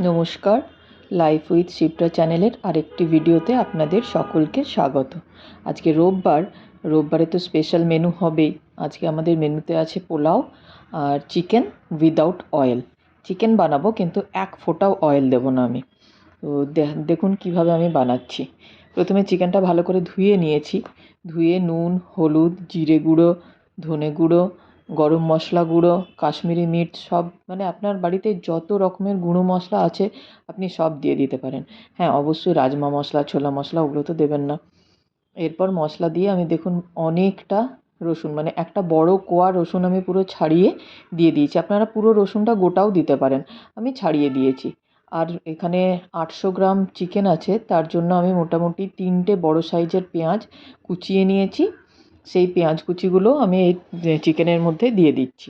নমস্কার, life with Shipra চ্যানেলের আরেকটি ভিডিওতে আপনাদের সকলকে স্বাগত। আজকে রোববারে তো স্পেশাল মেনু হবেই। আজকে আমাদের মেনুতে আছে পোলাও আর চিকেন উইদাউট অয়েল। চিকেন বানাবো কিন্তু এক ফোঁটাও অয়েল দেবো না আমি। তো দেখুন কিভাবে আমি বানাচ্ছি। প্রথমে চিকেনটা ভালো করে ধুয়ে নিয়েছি। ধুয়ে নুন, হলুদ, জিরে গুঁড়ো, ধনে গুঁড়ো, গরম মশলা গুঁড়ো, কাশ্মীরি মির্চ সব মানে আপনার বাড়িতে যত রকমের গুঁড়ো মশলা আছে আপনি সব দিয়ে দিতে পারেন। হ্যাঁ, অবশ্যই রাজমা মশলা, ছোলা মশলা ওগুলো তো দেবেন না। এরপর মশলা দিয়ে আমি দেখুন অনেকটা রসুন মানে একটা বড় কোয়া রসুন আমি পুরো ছাড়িয়ে দিয়ে দিয়েছি। আপনারা পুরো রসুনটা গোটাও দিতে পারেন, আমি ছাড়িয়ে দিয়েছি। আর এখানে 800 গ্রাম চিকেন আছে, তার জন্য আমি মোটামুটি 3টে বড় সাইজের পেঁয়াজ কুচিয়ে নিয়েছি। সেই পেঁয়াজ কুচিগুলো আমি এই চিকেনের মধ্যে দিয়ে দিচ্ছি।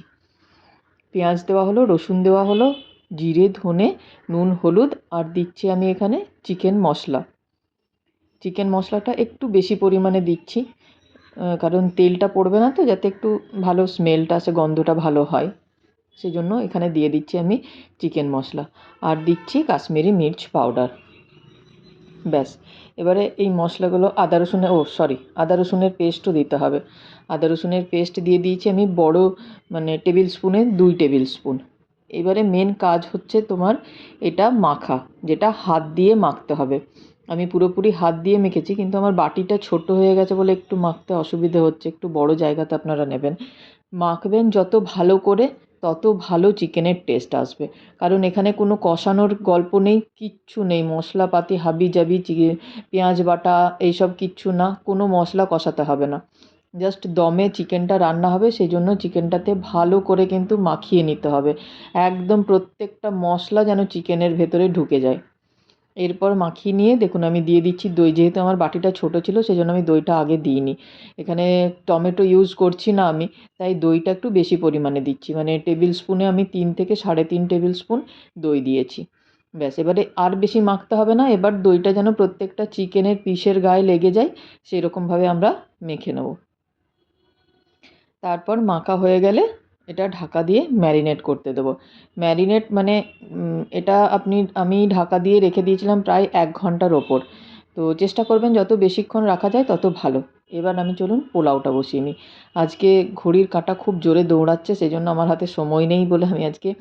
পেঁয়াজ দেওয়া হলো, রসুন দেওয়া হলো, জিরে, ধনে, নুন, হলুদ আর দিচ্ছি আমি এখানে চিকেন মশলা। চিকেন মশলাটা একটু বেশি পরিমাণে দিচ্ছি, কারণ তেলটা পড়বে না তো, যাতে একটু ভালো স্মেলটা আসে, গন্ধটা ভালো হয়, সেজন্য এখানে দিয়ে দিচ্ছি আমি চিকেন মশলা। আর দিচ্ছি কাশ্মীরি মির্চ পাউডার। ব্যাস, এবারে এই মশলাগুলো আদা রসুনের পেস্টও দিতে হবে। আদা রসুনের পেস্ট দিয়ে দিয়েছি আমি বড় মানে টেবিল স্পুনে 2 টেবিল স্পুন। এবারে মেন কাজ হচ্ছে তোমার এটা মাখা, যেটা হাত দিয়ে মাখতে হবে। আমি পুরোপুরি হাত দিয়ে মেখেছি, কিন্তু আমার বাটিটা ছোট হয়ে গেছে বলে একটু মাখতে অসুবিধে হচ্ছে। একটু বড় জায়গাতে আপনারা নেবেন। মাখবেন যত ভালো করে তত ভালো চিকেনের টেস্ট আসবে। কারণ এখানে কোনো কষানোর গল্প নেই, কিচ্ছু নেই, মশলাপাতি হাবিজাবি পেঁয়াজ বাটা এইসব কিচ্ছু না, কোনো মশলা কষাতে হবে না। জাস্ট দমে চিকেনটা রান্না হবে, সেই জন্য চিকেনটাতে ভালো করে কিন্তু মাখিয়ে নিতে হবে। একদম প্রত্যেকটা মশলা যেন চিকেনের ভেতরে ঢুকে যায়। এরপর মাখিয়ে নিয়ে দেখুন আমি দিয়ে দিচ্ছি দই। যেহেতু আমার বাটিটা ছোট ছিল সেজন্য আমি দইটা আগে দিইনি। এখানে টমেটো ইউজ করছি না আমি, তাই দইটা একটু বেশি পরিমাণে দিচ্ছি। মানে টেবিল স্পুনে আমি 3 থেকে 3.5 টেবিল স্পুন দই দিয়েছি। ব্যাস, এবারে আর বেশি মাখতে হবে না। এবার দইটা যেন প্রত্যেকটা চিকেনের পিসের গায়ে লেগে যায় সেরকমভাবে আমরা মেখে নেব। তারপর মাখা হয়ে গেলে এটা ঢাকা দিয়ে ম্যারিনেট করতে দেবো। ম্যারিনেট মানে এটা আমি ঢাকা দিয়ে রেখে দিয়েছিলাম প্রায় 1 ঘন্টার ওপর। তো চেষ্টা করবেন যত বেশিক্ষণ রাখা যায় তত ভালো। এবার চলুন পোলাওটা বসিয়ে নিই। আজকে ঘড়ির কাঁটা খুব জোরে দৌড়াচ্ছে, সেজন্য আমার হাতে সময় নেই বলে আমি আজকে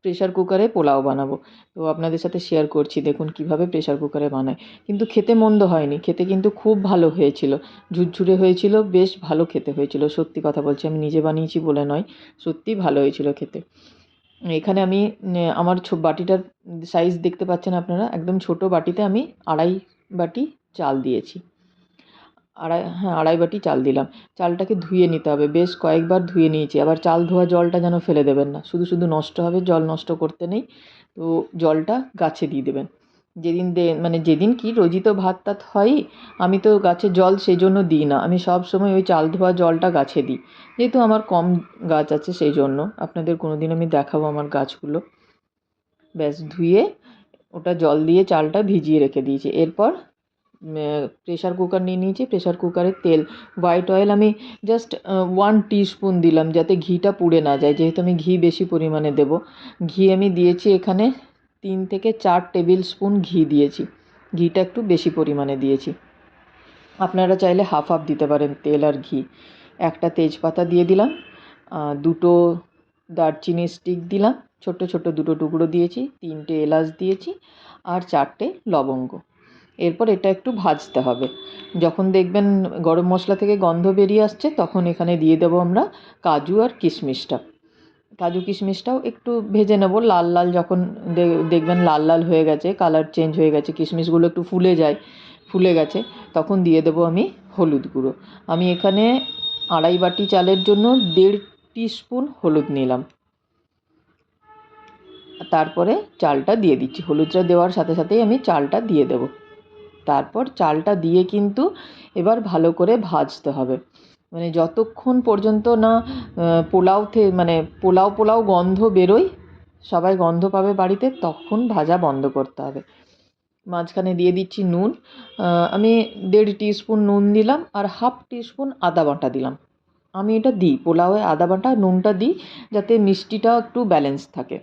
প্রেশার কুকারে পোলাও বানাবো। তো আপনাদের সাথে শেয়ার করছি দেখুন কিভাবে প্রেশার কুকারে বানাই। কিন্তু খেতে মন্দ হয়নি, খেতে কিন্তু খুব ভালো হয়েছিল। ঝুরঝুরে হয়েছিল, বেশ ভালো খেতে হয়েছিল। সত্যি কথা বলছি, আমি নিজে বানিয়েছি বলে নয়, সত্যিই ভালো হয়েছিল খেতে। এখানে আমি আমার বাটিটার সাইজ দেখতে পাচ্ছেন আপনারা, একদম ছোট বাটিতে আমি 2.5 বাটি চাল দিয়েছি। 2.5 বাটি চাল দিলাম। চালটাকে ধুয়ে নিতে হবে, বেশ কয়েকবার ধুয়ে নিয়েছি। আবার চাল ধোয়া জলটা যেন ফেলে দেবেন না, শুধু শুধু নষ্ট হবে, জল নষ্ট করতে নেই। তো জলটা গাছে দিয়ে দেবেন। যেদিন কি রোজই তো ভাত টাত হয়ই, আমি তো গাছে জল সেই জন্য দিই না। আমি সব সময় ওই চাল ধোয়া জলটা গাছে দিই, যেহেতু আমার কম গাছ আছে সেই জন্য। আপনাদের কোনো দিন আমি দেখাবো আমার গাছগুলো। ব্যাস, ধুয়ে ওটা জল দিয়ে চালটা ভিজিয়ে রেখে দিয়েছি। এরপর প্রেশার কুকার নিয়ে নিয়েছি। প্রেশার কুকারে তেল, হোয়াইট অয়েল আমি জাস্ট 1 টিস্পুন দিলাম, যাতে ঘিটা পুড়ে না যায়, যেহেতু আমি ঘি বেশি পরিমাণে দেব। ঘি আমি দিয়েছি এখানে 3 থেকে 4 টেবিল স্পুন ঘি দিয়েছি। ঘিটা একটু বেশি পরিমাণে দিয়েছি। আপনারা চাইলে হাফ হাফ দিতে পারেন তেল আর ঘি। একটা তেজপাতা দিয়ে দিলাম, 2টো দারচিনি স্টিক দিলাম, ছোট ছোট 2টো টুকরো দিয়েছি, 3টে এলাচ দিয়েছি আর 4টে লবঙ্গ। এরপর এটা একটু ভাজতে হবে। যখন দেখবেন গরম মশলা থেকে গন্ধ বেরিয়ে আসছে, তখন এখানে দিয়ে দেবো আমরা কাজু আর কিশমিশটা। কাজু কিশমিশটাও একটু ভেজে নেব লাল লাল। যখন দেখবেন লাল লাল হয়ে গেছে, কালার চেঞ্জ হয়ে গেছে, কিশমিশগুলো একটু ফুলে গেছে, তখন দিয়ে দেবো আমি হলুদ গুঁড়ো। আমি এখানে 2.5 বাটি চালের জন্য 1.5 টিস্পুন হলুদ নিলাম। তারপরে চালটা দিয়ে দিচ্ছি। হলুদটা দেওয়ার সাথে সাথেই আমি চালটা দিয়ে দেবো। তারপর চালটা দিয়ে কিন্তু এবার ভালো করে ভাজতে হবে। মানে যতক্ষণ পর্যন্ত না পোলাও গন্ধ বেরোয়, সবাই গন্ধ পাবে বাড়িতে, তখন ভাজা বন্ধ করতে হবে। মাঝখানে দিয়ে দিচ্ছি নুন। আমি 1.5 টিস্পুন নুন দিলাম আর হাফ টিস্পুন আদা বাটা দিলাম। আমি এটা দিই পোলাওয়ে, আদা বাটা নুনটা দিই যাতে মিষ্টিটা একটু ব্যালেন্স থাকে।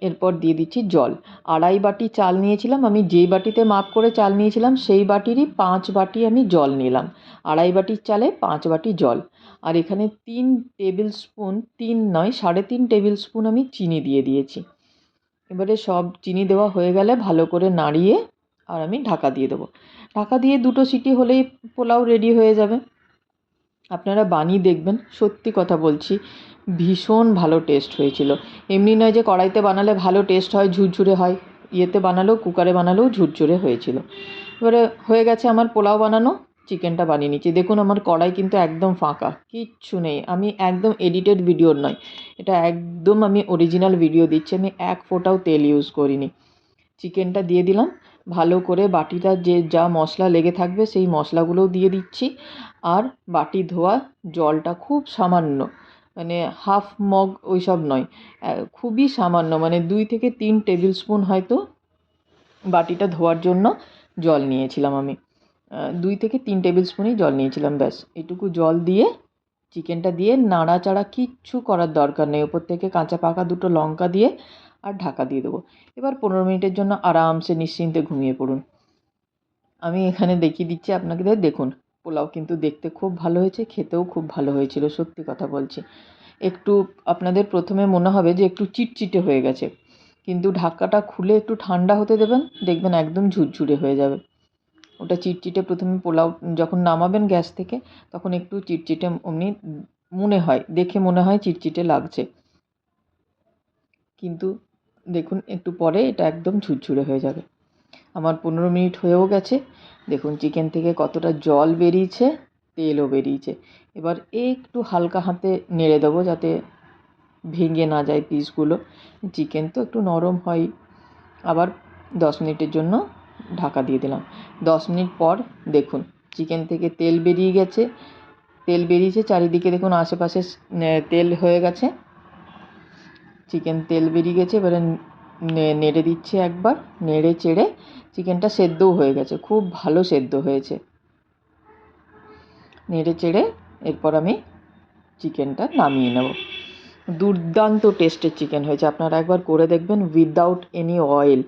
এরপর দিয়ে দিচ্ছি জল। 2.5 বাটি চাল নিয়েছিলাম আমি, যেই বাটিতে মাপ করে চাল নিয়েছিলাম সেই বাটিরই 5 বাটি আমি জল নিলাম। 2.5 বাটির চালে 5 বাটি জল। আর এখানে 3 টেবিল স্পুন, 3 নয় 3.5 টেবিল স্পুন আমি চিনি দিয়ে দিয়েছি। এবারে সব চিনি দেওয়া হয়ে গেলে ভালো করে নাড়িয়ে আর আমি ঢাকা দিয়ে দেবো। ঢাকা দিয়ে 2 সিটি হলেই পোলাও রেডি হয়ে যাবে। আপনারা বানিয়ে দেখবেন, সত্যি কথা বলছি ভীষণ ভালো টেস্ট হয়েছিল। এমনি নয় যে কড়াইতে বানালে ভালো টেস্ট হয়, ঝুরঝুরে হয়, ইয়েতে বানালেও, কুকারে বানালেও ঝুরঝুরে হয়েছিল। এবারে হয়ে গেছে আমার পোলাও বানানো। চিকেনটা বানিয়ে নিচ্ছি। দেখুন আমার কড়াই কিন্তু একদম ফাঁকা, কিচ্ছু নেই। আমি একদম এডিটেড ভিডিওর নয়, এটা একদম আমি অরিজিনাল ভিডিও দিচ্ছি। আমি এক ফোঁটাও তেল ইউজ করিনি। চিকেনটা দিয়ে দিলাম, ভালো করে বাটিটা যে যা মশলা লেগে থাকবে সেই মশলাগুলোও দিয়ে দিচ্ছি। আর বাটি ধোয়া জলটা খুব সামান্য, মানে হাফ মগ ওই সব নয়, খুবই সামান্য, মানে 2 থেকে 3 টেবিল স্পুন হয়তো বাটিটা ধোয়ার জন্য জল নিয়েছিলাম আমি। 2 থেকে 3 টেবিল স্পুনই জল নিয়েছিলাম, ব্যাস এটুকু জল দিয়ে চিকেনটা দিয়ে নাড়াচাড়া কিচ্ছু করার দরকার নেই। ওপর থেকে কাঁচা পাকা 2টো লঙ্কা দিয়ে আর ঢাকা দিয়ে দেবো। এবার 15 মিনিটের জন্য আরামসে নিশ্চিন্তে ঘুমিয়ে পড়ুন। আমি এখানে দেখিয়ে দিচ্ছি আপনাদের, দেখুন পোলাও কিন্তু দেখতে খুব ভালো হয়েছে, খেতেও খুব ভালো হয়েছিল, সত্যি কথা বলছি। একটু আপনাদের প্রথমে মনে হবে যে একটু চিটচিটে হয়ে গেছে, কিন্তু ঢাকাটা খুলে একটু ঠান্ডা হতে দেবেন, দেখবেন একদম ঝুরঝুরে হয়ে যাবে। ওটা চিটচিটে প্রথমে পোলাও যখন নামাবেন গ্যাস থেকে তখন একটু চিটচিটে অমনি মনে হয়, দেখে মনে হয় চিটচিটে লাগছে, কিন্তু দেখুন একটু পরে এটা একদম ঝুরঝুরে হয়ে যাবে। আমার 15 মিনিট হয়েও গেছে। দেখুন চিকেন থেকে কতটা জল বেরিয়েছে, তেলও বেরিয়েছে। এবার একটু হালকা হাতে নেড়ে দেবো যাতে ভেঙে না যায় পিসগুলো। চিকেন তো একটু নরম হয়। আবার 10 মিনিটের জন্য ঢাকা দিয়ে দিলাম। 10 মিনিট পর দেখুন চিকেন থেকে তেল বেরিয়ে গেছে, তেল বেরিয়েছে চারিদিকে, দেখুন আশেপাশে তেল হয়ে গেছে, চিকেন তেল বেরিয়ে গেছে। এবারে নেড়ে দিচ্ছি একবার, নেড়ে চেড়ে চিকেনটা সেদ্ধও হয়ে গেছে, খুব ভালো সেদ্ধ হয়েছে। নেড়ে চেড়ে এরপর আমি চিকেনটা নামিয়ে নেব। দুর্দান্ত টেস্টের চিকেন হয়েছে, আপনারা একবার করে দেখবেন, উইদাউট এনি অয়েল,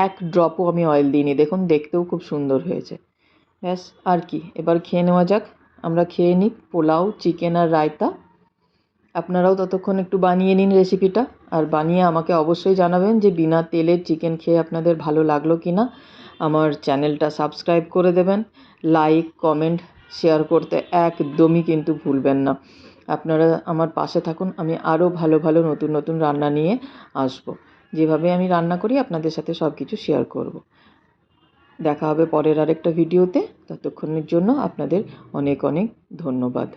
এক ড্রপও আমি অয়েল দিইনি। দেখুন দেখতেও খুব সুন্দর হয়েছে। ব্যাস আর কি, এবার খেয়ে নেওয়া যাক। আমরা খেয়ে নিই পোলাও, চিকেন আর রায়তা। আপনারাও ততক্ষণ একটু বানিয়ে নিন রেসিপিটা, আর বানিয়ে আমাকে অবশ্যই জানাবেন যে বিনা তেলের চিকেন খেয়ে আপনাদের ভালো লাগলো কি না। আমার চ্যানেলটা সাবস্ক্রাইব করে দেবেন, লাইক কমেন্ট শেয়ার করতে একদমই কিন্তু ভুলবেন না। আপনারা আমার পাশে থাকুন, আমি আরও ভালো ভালো নতুন নতুন রান্না নিয়ে আসব। যেভাবে আমি রান্না করি আপনাদের সাথে সব কিছু শেয়ার করব। দেখা হবে পরের আরেকটা ভিডিওতে, ততক্ষণের জন্য আপনাদের অনেক অনেক ধন্যবাদ।